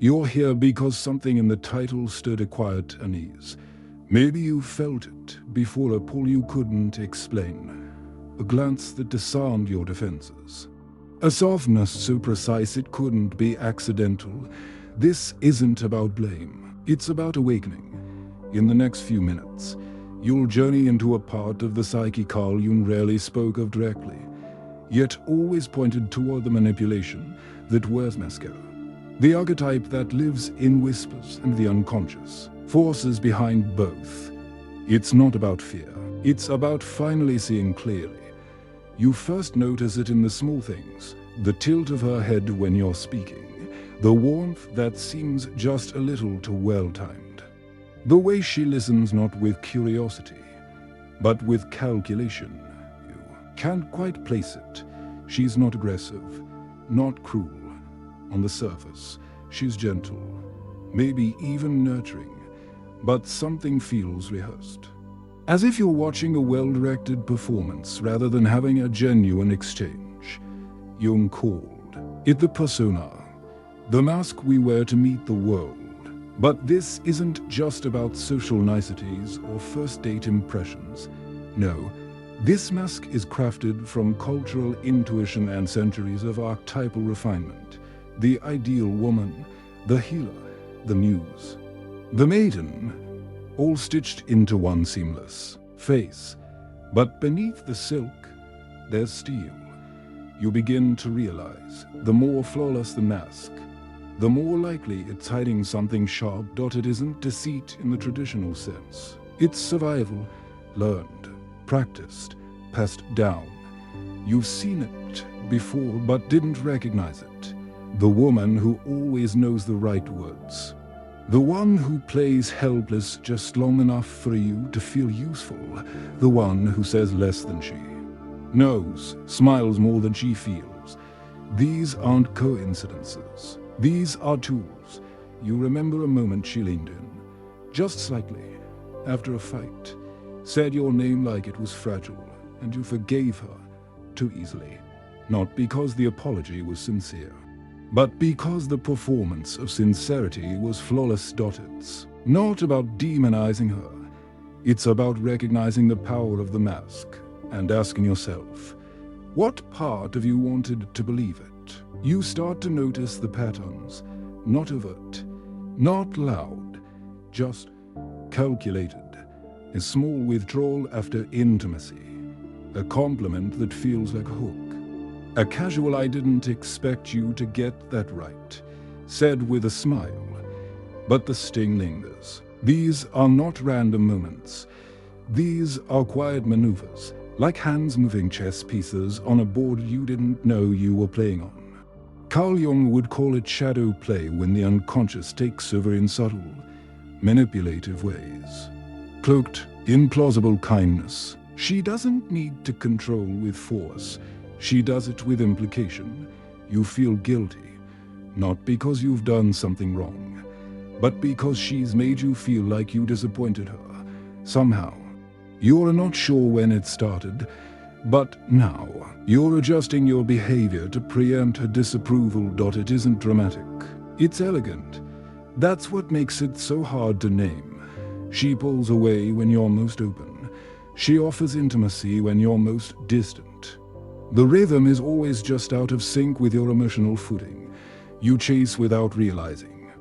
You're here because something in the title stirred a quiet unease. Maybe you felt it before a pull you couldn't explain, a glance that disarmed your defenses. A softness so precise it couldn't be accidental. This isn't about blame, it's about awakening. In the next few minutes, you'll journey into a part of the psyche Carl Jung rarely spoke of directly, yet always pointed toward the manipulation that wears mascara. The archetype that lives in whispers and the unconscious, forces behind both. It's not about fear, it's about finally seeing clearly. You first notice it in the small things, the tilt of her head when you're speaking, the warmth that seems just a little too well-timed. The way she listens not with curiosity, but with calculation. You can't quite place it. She's not aggressive, not cruel. On the surface, she's gentle, maybe even nurturing, but something feels rehearsed. As if you're watching a well-directed performance rather than having a genuine exchange. Jung called it the persona, the mask we wear to meet the world. But this isn't just about social niceties or first-date impressions. No, this mask is crafted from cultural intuition and centuries of archetypal refinement. The ideal woman, the healer, the muse, the maiden, all stitched into one seamless face. But beneath the silk, there's steel. You begin to realize, the more flawless the mask, the more likely it's hiding something sharp. It isn't deceit in the traditional sense. It's survival, learned, practiced, passed down. You've seen it before but didn't recognize it. The woman who always knows the right words. The one who plays helpless just long enough for you to feel useful. The one who says less than she knows, smiles more than she feels. These aren't coincidences. These are tools. You remember a moment she leaned in, just slightly, after a fight, said your name like it was fragile, and you forgave her too easily. Not because the apology was sincere, but because the performance of sincerity was flawless. It's not about demonizing her. It's about recognizing the power of the mask and asking yourself, what part of you wanted to believe it? You start to notice the patterns, not overt, not loud, just calculated. A small withdrawal after intimacy, a compliment that feels like a hook. A casual "I didn't expect you to get that right," said with a smile, but the sting lingers. These are not random moments. These are quiet maneuvers, like hands moving chess pieces on a board you didn't know you were playing on. Carl Jung would call it shadow play, when the unconscious takes over in subtle, manipulative ways. Cloaked in plausible kindness, she doesn't need to control with force. She does it with implication. You feel guilty, not because you've done something wrong, but because she's made you feel like you disappointed her, somehow. You're not sure when it started, but now you're adjusting your behavior to preempt her disapproval. It isn't dramatic, it's elegant. That's what makes it so hard to name. She pulls away when you're most open. She offers intimacy when you're most distant. The rhythm is always just out of sync with your emotional footing. You chase without realizing.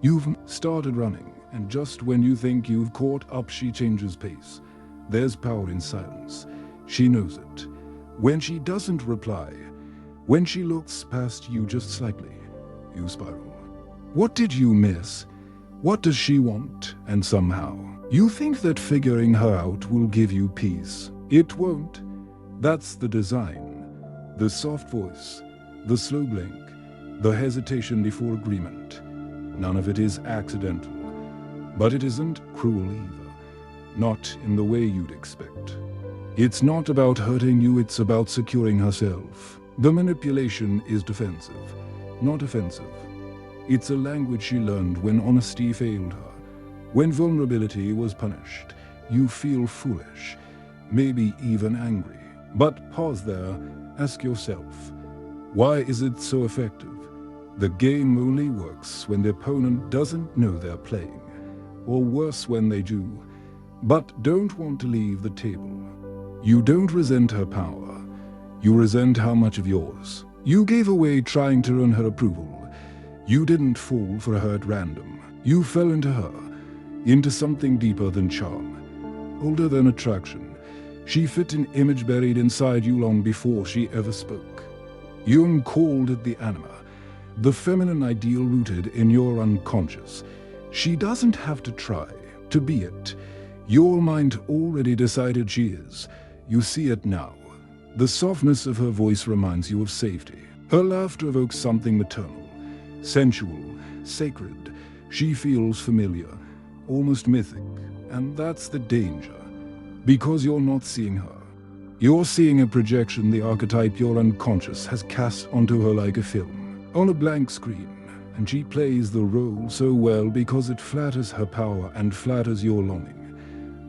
You've started running, and just when you think you've caught up, she changes pace. There's power in silence. She knows it. When she doesn't reply, when she looks past you just slightly, you spiral. What did you miss? What does she want? And somehow, you think that figuring her out will give you peace. It won't. That's the design. The soft voice, the slow blink, the hesitation before agreement. None of it is accidental. But it isn't cruel either. Not in the way you'd expect. It's not about hurting you, it's about securing herself. The manipulation is defensive, not offensive. It's a language she learned when honesty failed her. When vulnerability was punished, you feel foolish, maybe even angry. But pause there, ask yourself, why is it so effective? The game only works when the opponent doesn't know they're playing, or worse when they do, but don't want to leave the table. You don't resent her power, you resent how much of yours you gave away trying to earn her approval. You didn't fall for her at random. You fell into her, into something deeper than charm, older than attraction. She fit an image buried inside you long before she ever spoke. Jung called it the anima, the feminine ideal rooted in your unconscious. She doesn't have to try to be it. Your mind already decided she is. You see it now. The softness of her voice reminds you of safety. Her laughter evokes something maternal, sensual, sacred. She feels familiar, almost mythic, and that's the danger. Because you're not seeing her. You're seeing a projection the archetype your unconscious has cast onto her like a film, on a blank screen, and she plays the role so well because it flatters her power and flatters your longing.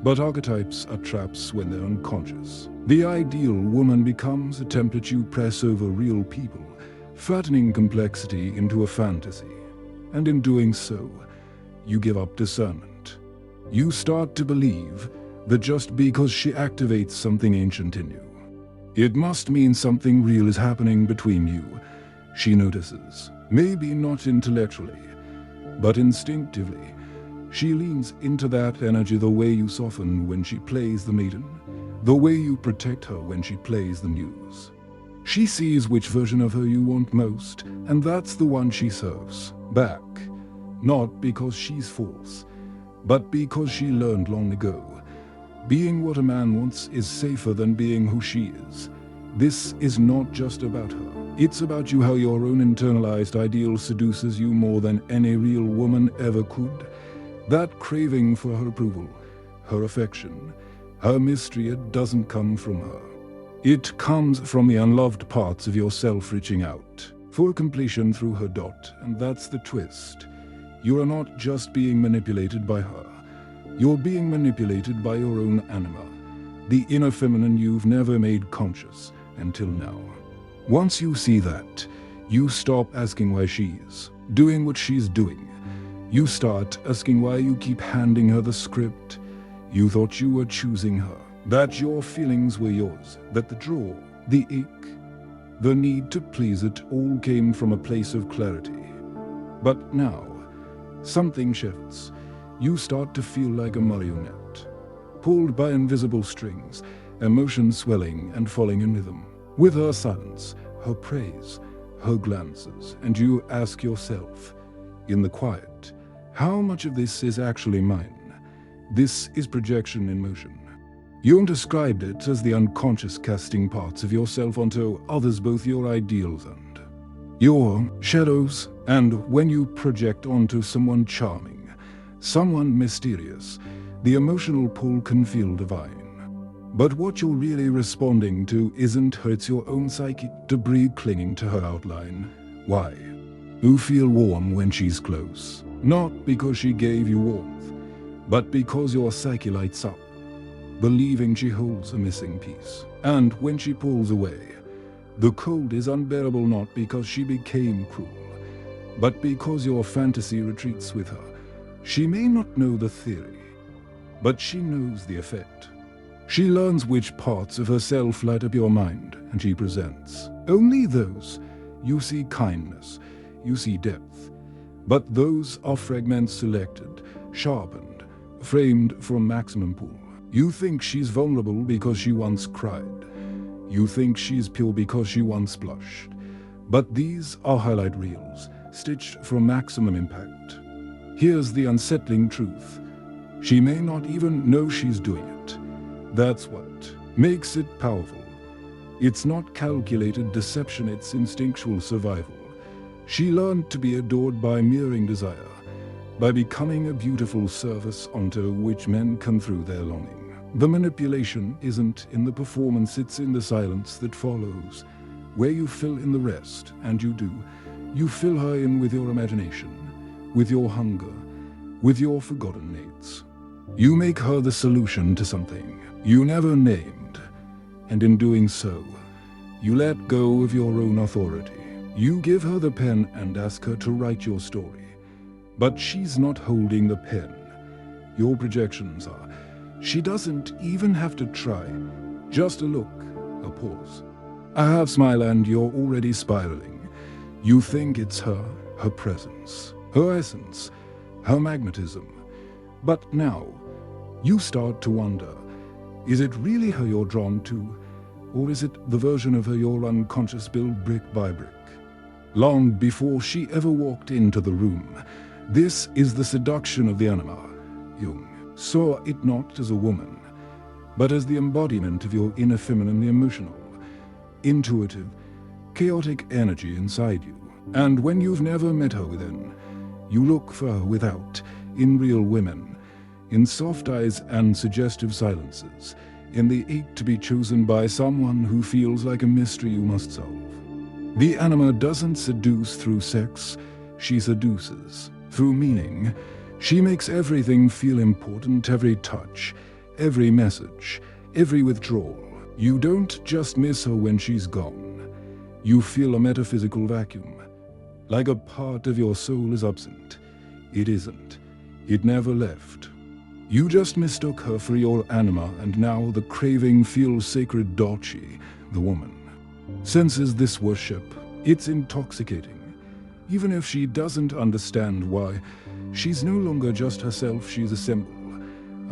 But archetypes are traps when they're unconscious. The ideal woman becomes a template you press over real people, flattening complexity into a fantasy. And in doing so, you give up discernment. You start to believe that just because she activates something ancient in you, it must mean something real is happening between you. She notices, maybe not intellectually, but instinctively. She leans into that energy the way you soften when she plays the maiden, the way you protect her when she plays the muse. She sees which version of her you want most, and that's the one she serves back. Not because she's false, but because she learned long ago. Being what a man wants is safer than being who she is. This is not just about her. It's about you, how your own internalized ideal seduces you more than any real woman ever could. That craving for her approval, her affection, her mystery, it doesn't come from her. It comes from the unloved parts of yourself reaching out for completion through her dot, and that's the twist. You are not just being manipulated by her. You're being manipulated by your own anima, the inner feminine you've never made conscious until now. Once you see that, you stop asking why she's doing what she's doing. You start asking why you keep handing her the script. You thought you were choosing her, that your feelings were yours, that the draw, the ache, the need to please it all came from a place of clarity. But now, something shifts. You start to feel like a marionette, pulled by invisible strings, emotions swelling and falling in rhythm. With her silence, her praise, her glances, and you ask yourself, in the quiet, how much of this is actually mine? This is projection in motion. Jung described it as the unconscious casting parts of yourself onto others, both your ideals and your shadows. And when you project onto someone charming, someone mysterious, the emotional pull can feel divine. But what you're really responding to isn't her, it's your own psychic debris clinging to her outline. Why? You feel warm when she's close, not because she gave you warmth, but because your psyche lights up, believing she holds a missing piece. And when she pulls away, the cold is unbearable, not because she became cruel, but because your fantasy retreats with her. She may not know the theory, but she knows the effect. She learns which parts of herself light up your mind, and she presents only those. You see kindness, you see depth, but those are fragments selected, sharpened, framed for maximum pull. You think she's vulnerable because she once cried. You think she's pure because she once blushed. But these are highlight reels, stitched for maximum impact. Here's the unsettling truth. She may not even know she's doing it. That's what makes it powerful. It's not calculated deception, it's instinctual survival. She learned to be adored by mirroring desire, by becoming a beautiful service onto which men come through their longing. The manipulation isn't in the performance, it's in the silence that follows, where you fill in the rest, and you do. You fill her in with your imagination, with your hunger, with your forgotten needs. You make her the solution to something you never named, and in doing so, you let go of your own authority. You give her the pen and ask her to write your story. But she's not holding the pen. Your projections are. She doesn't even have to try. Just a look, a pause, a half smile, and you're already spiraling. You think it's her presence, her essence, her magnetism. But now, you start to wonder, is it really her you're drawn to? Or is it the version of her your unconscious built brick by brick? Long before she ever walked into the room, this is the seduction of the anima. Jung saw it not as a woman, but as the embodiment of your inner feminine, the emotional, intuitive, chaotic energy inside you. And when you've never met her within, you look for her without, in real women, in soft eyes and suggestive silences, in the ache to be chosen by someone who feels like a mystery you must solve. The anima doesn't seduce through sex, she seduces through meaning. She makes everything feel important, every touch, every message, every withdrawal. You don't just miss her when she's gone. You feel a metaphysical vacuum, like a part of your soul is absent. It isn't. It never left. You just mistook her for your anima, and now the craving feels sacred. She, the woman, senses this worship. It's intoxicating. Even if she doesn't understand why, she's no longer just herself, she's a symbol,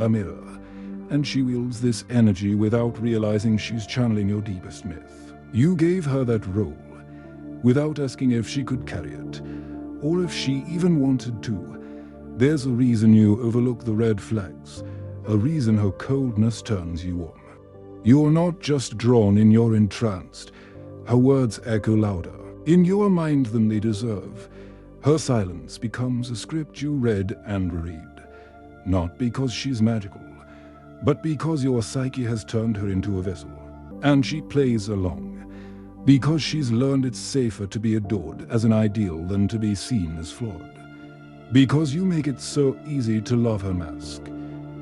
a mirror, and she wields this energy without realizing she's channeling your deepest myth. You gave her that role without asking if she could carry it, or if she even wanted to. There's a reason you overlook the red flags, a reason her coldness turns you on. You're not just drawn in, you're entranced. Her words echo louder in your mind than they deserve. Her silence becomes a script you read and read, not because she's magical, but because your psyche has turned her into a vessel, and she plays along, because she's learned it's safer to be adored as an ideal than to be seen as flawed. Because you make it so easy to love her mask.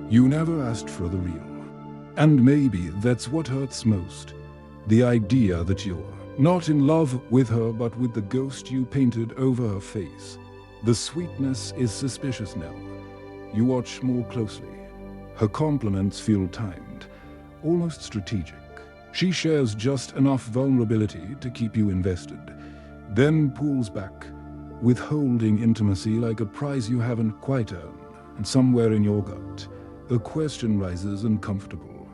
You never asked for the real. And maybe that's what hurts most, the idea that you're not in love with her, but with the ghost you painted over her face. The sweetness is suspicious now. You watch more closely. Her compliments feel timed, almost strategic. She shares just enough vulnerability to keep you invested, then pulls back, withholding intimacy like a prize you haven't quite earned. And somewhere in your gut, a question rises, uncomfortable,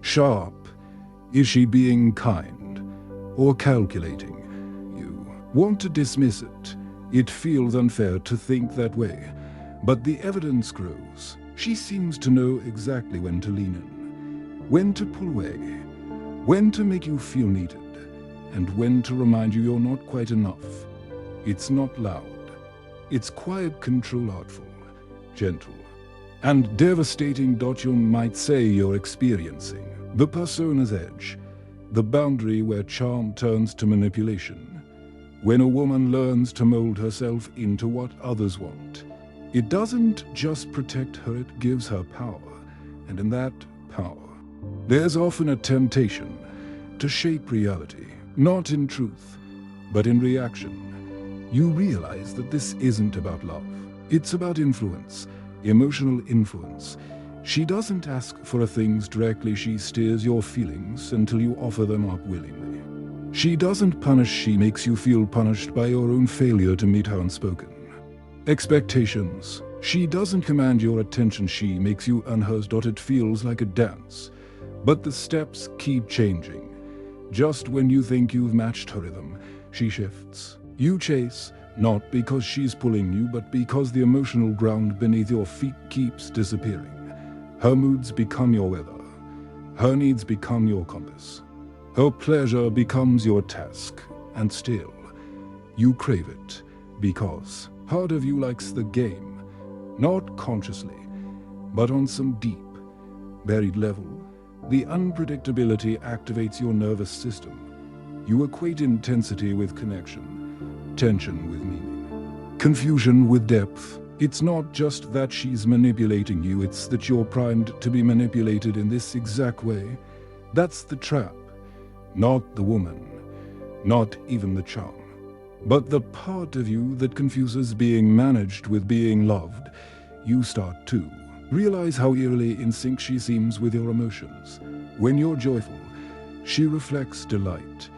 sharp. Is she being kind or calculating? You want to dismiss it. It feels unfair to think that way, but the evidence grows. She seems to know exactly when to lean in, when to pull away, when to make you feel needed, and when to remind you you're not quite enough. It's not loud. It's quiet control, artful, gentle, and devastating. Jung might say you're experiencing the persona's edge, the boundary where charm turns to manipulation. When a woman learns to mold herself into what others want, it doesn't just protect her, it gives her power. And in that power, there's often a temptation to shape reality, not in truth, but in reaction. You realize that this isn't about love. It's about influence, emotional influence. She doesn't ask for things directly, she steers your feelings until you offer them up willingly. She doesn't punish, she makes you feel punished by your own failure to meet her unspoken expectations. She doesn't command your attention, she makes you earn hers. It feels like a dance, but the steps keep changing. Just when you think you've matched her rhythm, she shifts. You chase, not because she's pulling you, but because the emotional ground beneath your feet keeps disappearing. Her moods become your weather. Her needs become your compass. Her pleasure becomes your task. And still, you crave it, because part of you likes the game, not consciously, but on some deep, buried level. The unpredictability activates your nervous system. You equate intensity with connection, tension with meaning, confusion with depth. It's not just that she's manipulating you, it's that you're primed to be manipulated in this exact way. That's the trap. Not the woman, not even the charm. But the part of you that confuses being managed with being loved, you start to realize how eerily in sync she seems with your emotions. When you're joyful, she reflects delight.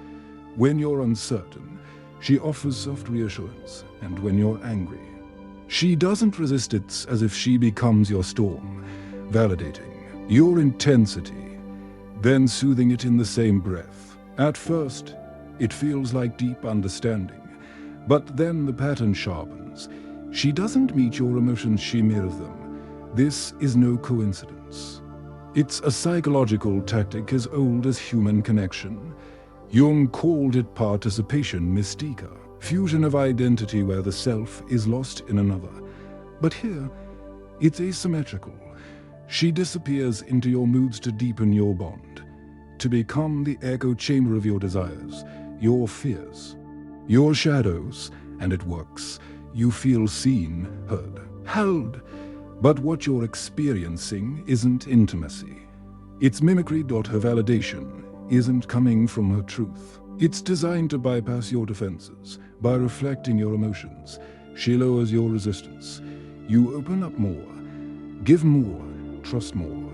When you're uncertain, she offers soft reassurance. And when you're angry, she doesn't resist it, as if she becomes your storm, validating your intensity, then soothing it in the same breath. At first, it feels like deep understanding, but then the pattern sharpens. She doesn't meet your emotions, she mirrors them. This is no coincidence. It's a psychological tactic as old as human connection. Jung called it participation mystica, fusion of identity where the self is lost in another. But here, it's asymmetrical. She disappears into your moods to deepen your bond, to become the echo chamber of your desires, your fears, your shadows, and it works. You feel seen, heard, held. But what you're experiencing isn't intimacy. It's mimicry. Her validation isn't coming from her truth. It's designed to bypass your defenses. By reflecting your emotions, she lowers your resistance. You open up more, give more, trust more.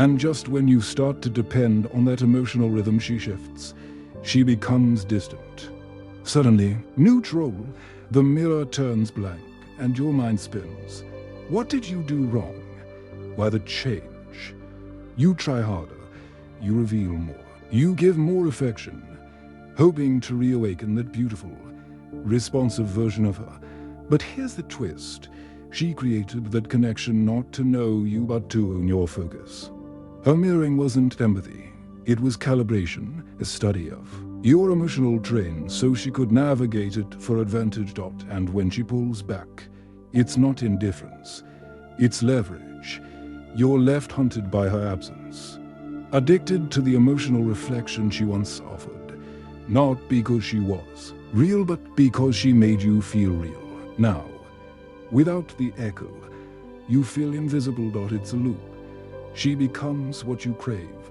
And just when you start to depend on that emotional rhythm, she shifts. She becomes distant. Suddenly, neutral, the mirror turns blank and your mind spins. What did you do wrong? Why the change? You try harder. You reveal more. You give more affection, hoping to reawaken that beautiful, responsive version of her. But here's the twist. She created that connection not to know you but to own your focus. Her mirroring wasn't empathy. It was calibration, a study of your emotional train so she could navigate it for advantage. And when she pulls back, it's not indifference. It's leverage. You're left haunted by her absence, addicted to the emotional reflection she once offered. Not because she was real, but because she made you feel real. Now, without the echo, you feel invisible. It's a loop. She becomes what you crave,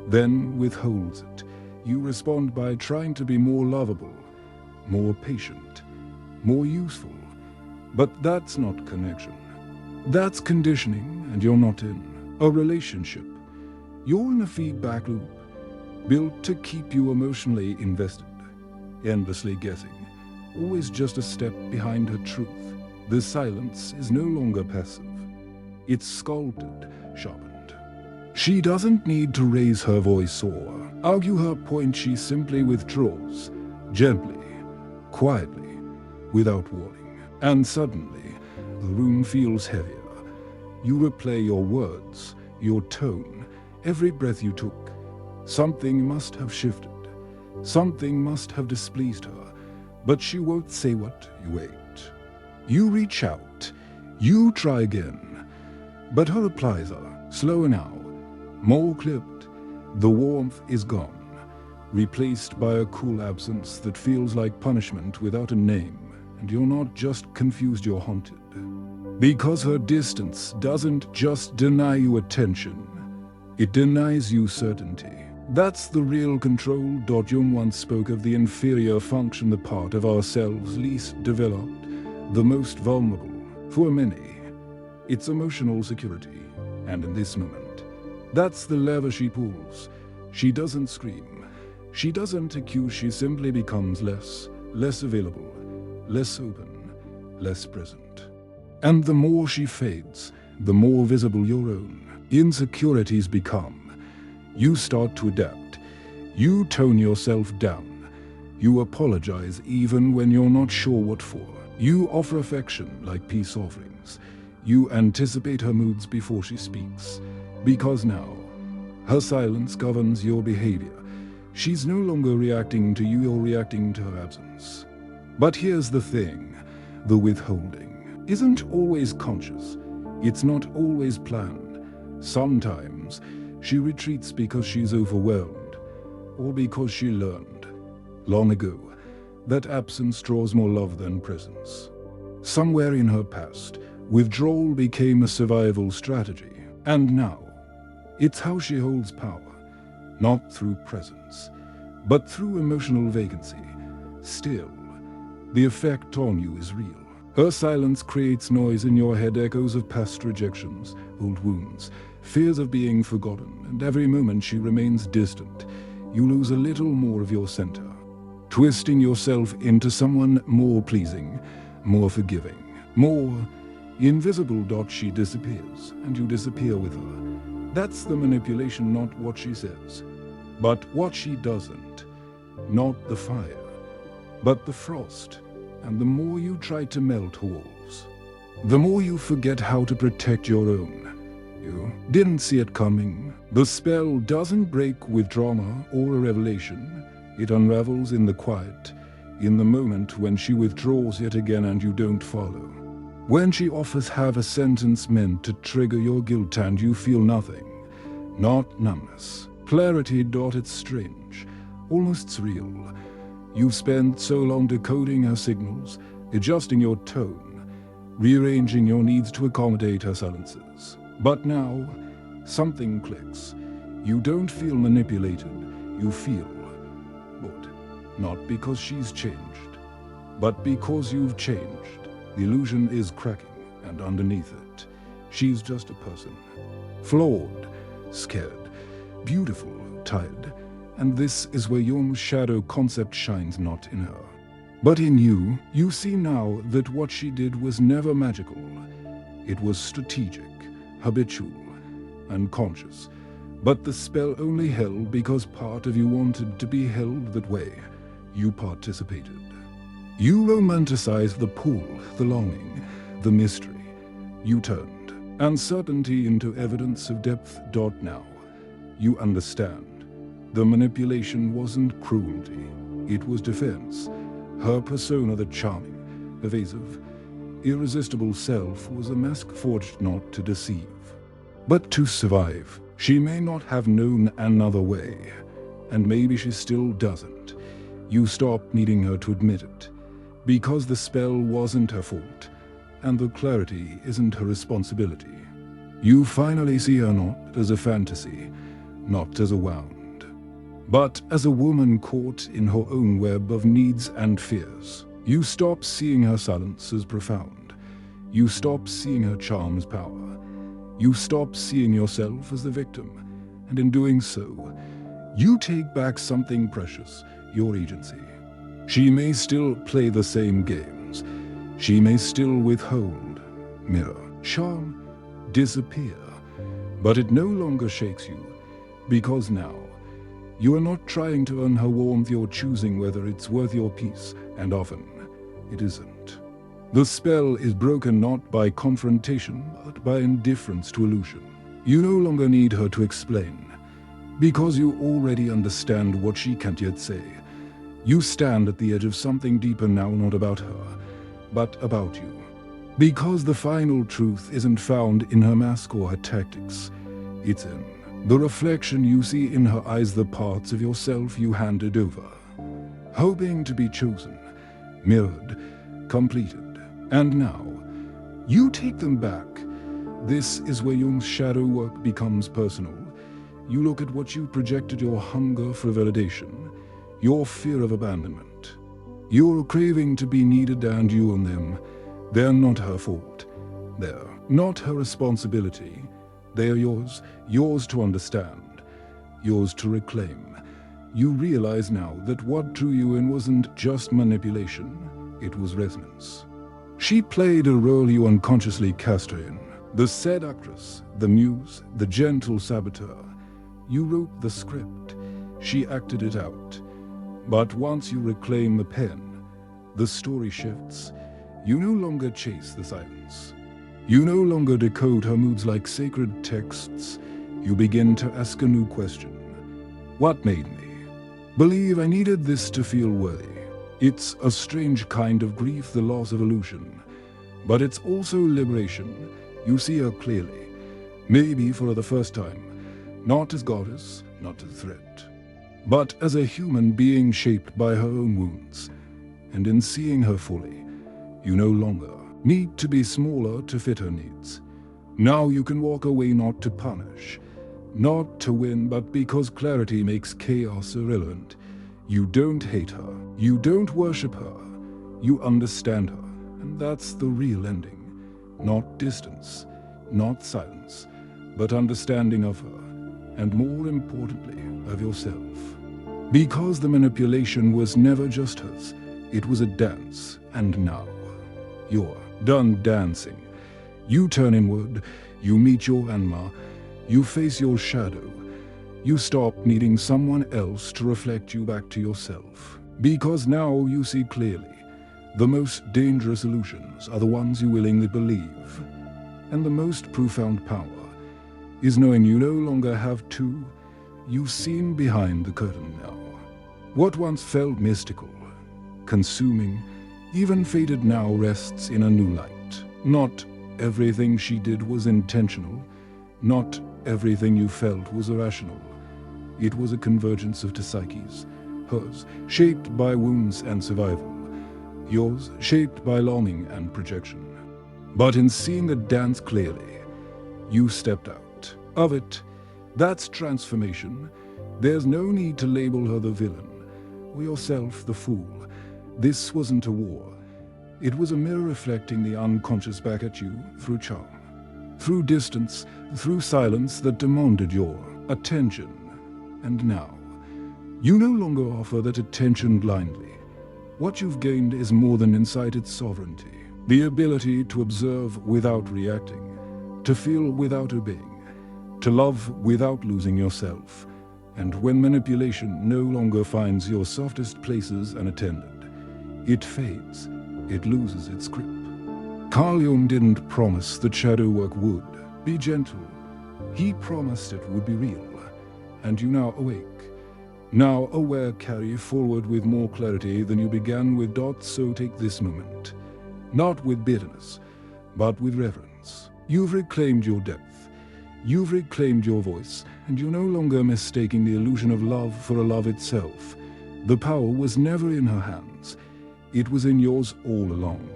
then withholds it. You respond by trying to be more lovable, more patient, more useful. But that's not connection. That's conditioning, and you're not in a relationship. You're in a feedback loop, built to keep you emotionally invested, endlessly guessing, always just a step behind her truth. The silence is no longer passive. It's sculpted, sharpened. She doesn't need to raise her voice or argue her point. She simply withdraws, gently, quietly, without warning. And suddenly, the room feels heavier. You replay your words, your tone, every breath you took. Something must have shifted. Something must have displeased her. But she won't say what. You wait. You reach out. You try again. But her replies are slower now, more clipped. The warmth is gone, replaced by a cool absence that feels like punishment without a name. And you're not just confused, you're haunted. Because her distance doesn't just deny you attention, it denies you certainty. That's the real control. Jung once spoke of the inferior function, the part of ourselves least developed, the most vulnerable. For many, it's emotional security. And in this moment, that's the lever she pulls. She doesn't scream. She doesn't accuse. She simply becomes less available, less open, less present. And the more she fades, the more visible your own insecurities become. You start to adapt. You tone yourself down. You apologize even when you're not sure what for. You offer affection like peace offerings. You anticipate her moods before she speaks. Because now, her silence governs your behavior. She's no longer reacting to you, you're reacting to her absence. But here's the thing. The withholding isn't always conscious. It's not always planned. Sometimes, she retreats because she's overwhelmed, or because she learned, long ago, that absence draws more love than presence. Somewhere in her past, withdrawal became a survival strategy, and now, it's how she holds power, not through presence, but through emotional vacancy. Still, The effect on you is real. Her silence creates noise in your head, echoes of past rejections, old wounds, fears of being forgotten, and every moment she remains distant, you lose a little more of your center, twisting yourself into someone more pleasing, more forgiving, more invisible. She disappears, and you disappear with her. That's the manipulation, not what she says, but what she doesn't. Not the fire, but the frost. And the more you try to melt walls, the more you forget how to protect your own. You didn't see it coming. The spell doesn't break with drama or a revelation. It unravels in the quiet, in the moment when she withdraws yet again and you don't follow. When she offers half a sentence meant to trigger your guilt and you feel nothing. Not numbness. Clarity. It's strange, almost surreal. You've spent so long decoding her signals, adjusting your tone, rearranging your needs to accommodate her silences. But now, something clicks. You don't feel manipulated, you feel good. Not because she's changed, but because you've changed. The illusion is cracking, and underneath it, she's just a person. Flawed, scared, beautiful, tired. And this is where Jung's shadow concept shines, not in her, but in you. You see now that what she did was never magical. It was strategic, habitual, unconscious. But the spell only held because part of you wanted to be held that way. You participated. You romanticized the pull, the longing, the mystery. You turned uncertainty into evidence of depth. Now, you understand. The manipulation wasn't cruelty, it was defense. Her persona, the charming, evasive, irresistible self, was a mask forged not to deceive, but to survive. She may not have known another way, and maybe she still doesn't. You stop needing her to admit it, because the spell wasn't her fault, and the clarity isn't her responsibility. You finally see her not as a fantasy, not as a wound, but as a woman caught in her own web of needs and fears. You stop seeing her silence as profound. You stop seeing her charm as power. You stop seeing yourself as the victim, and in doing so, you take back something precious, your agency. She may still play the same games. She may still withhold, mirror, charm, disappear, but it no longer shakes you, because now, you are not trying to earn her warmth, you're choosing whether it's worth your peace, and often it isn't. The spell is broken not by confrontation, but by indifference to illusion. You no longer need her to explain, because you already understand what she can't yet say. You stand at the edge of something deeper now, not about her, but about you. Because the final truth isn't found in her mask or her tactics, it's in the reflection you see in her eyes, the parts of yourself you handed over, hoping to be chosen, mirrored, completed. And now, you take them back. This is where Jung's shadow work becomes personal. You look at what you projected, your hunger for validation, your fear of abandonment, your craving to be needed, and you own them. They're not her fault. They're not her responsibility. They are yours, yours to understand, yours to reclaim. You realize now that what drew you in wasn't just manipulation, it was resonance. She played a role you unconsciously cast her in. The seductress, the muse, the gentle saboteur. You wrote the script, she acted it out. But once you reclaim the pen, the story shifts. You no longer chase the silence. You no longer decode her moods like sacred texts. You begin to ask a new question. What made me believe I needed this to feel worthy? It's a strange kind of grief, the loss of illusion. But it's also liberation. You see her clearly, maybe for the first time, not as goddess, not as threat, but as a human being shaped by her own wounds. And in seeing her fully, you no longer need to be smaller to fit her needs. Now you can walk away not to punish, not to win, but because clarity makes chaos irrelevant. You don't hate her, you don't worship her, You understand her, and that's the real ending. Not distance, not silence, but understanding of her, and more importantly, of yourself. Because the manipulation was never just hers, it was a dance, and now you're done dancing. You turn inward, you meet your anima, you face your shadow. You stop needing someone else to reflect you back to yourself. Because now you see clearly, the most dangerous illusions are the ones you willingly believe. And the most profound power is knowing you no longer have to. You've seen behind the curtain now. What once felt mystical, consuming, even fated now rests in a new light. Not everything she did was intentional. Not everything you felt was irrational. It was a convergence of two psyches, hers shaped by wounds and survival, yours shaped by longing and projection. But in seeing the dance clearly, you stepped out of it. That's transformation. There's no need to label her the villain, or yourself the fool. This wasn't a war. It was a mirror reflecting the unconscious back at you through charm, through distance, through silence that demanded your attention. And now, you no longer offer that attention blindly. What you've gained is more than incited sovereignty, the ability to observe without reacting, to feel without obeying, to love without losing yourself. And when manipulation no longer finds your softest places unattended, it fades, it loses its grip. Carl Jung didn't promise that shadow work would be gentle. He promised it would be real. And you now awake, now aware, carry forward with more clarity than you began with. So take this moment, not with bitterness, but with reverence. You've reclaimed your depth, you've reclaimed your voice, and you're no longer mistaking the illusion of love for a love itself. The power was never in her hands, it was in yours all along.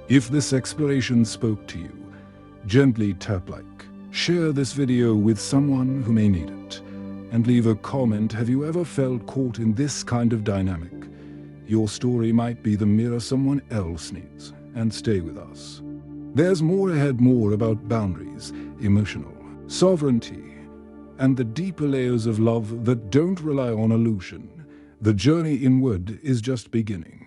If this exploration spoke to you, gently tap like, share this video with someone who may need it. And leave a comment. Have you ever felt caught in this kind of dynamic? Your story might be the mirror someone else needs. And stay with us. There's more ahead, more about boundaries, emotional sovereignty, and the deeper layers of love that don't rely on illusion. The journey inward is just beginning.